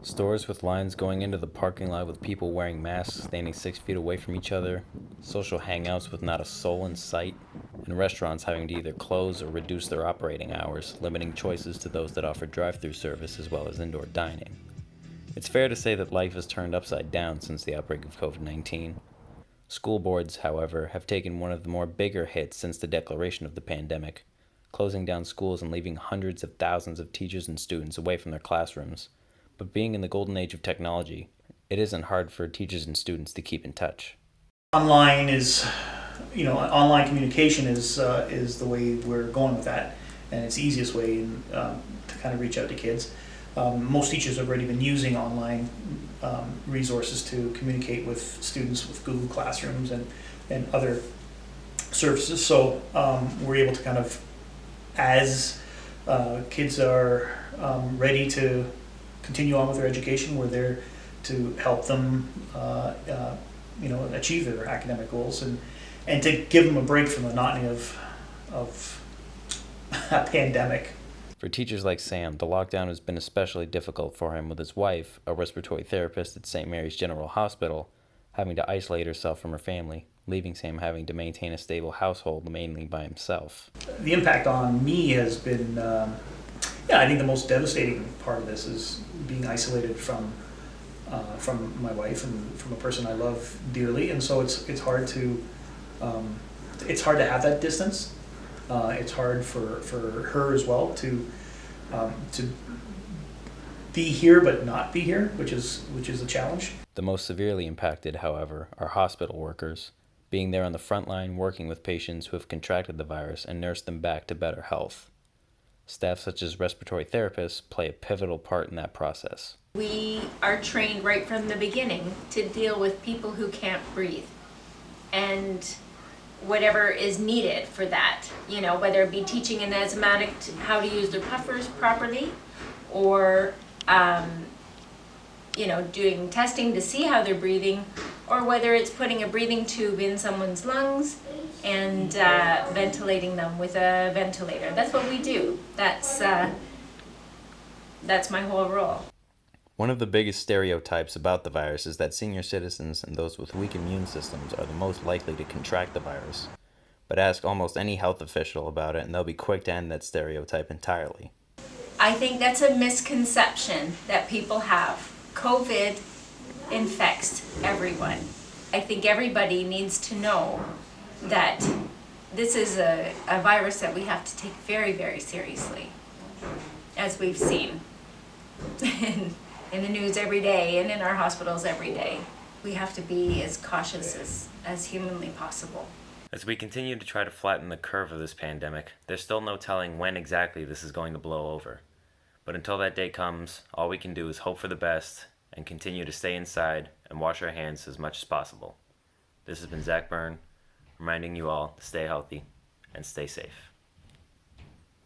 Stores with lines going into the parking lot with people wearing masks standing 6 feet away from each other, social hangouts with not a soul in sight, and restaurants having to either close or reduce their operating hours, limiting choices to those that offer drive-through service as well as indoor dining. It's fair to say that life has turned upside down since the outbreak of COVID-19. School boards, however, have taken one of the more bigger hits since the declaration of the pandemic, closing down schools and leaving hundreds of thousands of teachers and students away from their classrooms. But being in the golden age of technology, it isn't hard for teachers and students to keep in touch. Online communication is the way we're going with that, and it's the easiest way to kind of reach out to kids. Most teachers have already been using online resources to communicate with students with Google Classrooms and other services. So we're able to kind of, as kids are ready to continue on with their education, we're there to help them achieve their academic goals and to give them a break from the monotony of a pandemic. For teachers like Sam, the lockdown has been especially difficult for him, with his wife, a respiratory therapist at St. Mary's General Hospital, having to isolate herself from her family, leaving Sam having to maintain a stable household mainly by himself. The impact on me has been, I think the most devastating part of this is being isolated from my wife and from a person I love dearly, and so it's hard to have that distance. It's hard for her as well to be here but not be here, which is a challenge. The most severely impacted, however, are hospital workers, being there on the front line working with patients who have contracted the virus and nursed them back to better health. Staff such as respiratory therapists play a pivotal part in that process. We are trained right from the beginning to deal with people who can't breathe, and whatever is needed for that, whether it be teaching an asthmatic how to use their puffers properly, or doing testing to see how they're breathing, or whether it's putting a breathing tube in someone's lungs and ventilating them with a ventilator. That's what we do. That's my whole role. One of the biggest stereotypes about the virus is that senior citizens and those with weak immune systems are the most likely to contract the virus. But ask almost any health official about it and they'll be quick to end that stereotype entirely. I think that's a misconception that people have. COVID infects everyone. I think everybody needs to know that this is a virus that we have to take very, very seriously, as we've seen in the news every day and in our hospitals every day. We have to be as cautious as humanly possible. As we continue to try to flatten the curve of this pandemic, there's still no telling when exactly this is going to blow over. But until that day comes, all we can do is hope for the best and continue to stay inside and wash our hands as much as possible. This has been Zach Byrne, reminding you all to stay healthy and stay safe.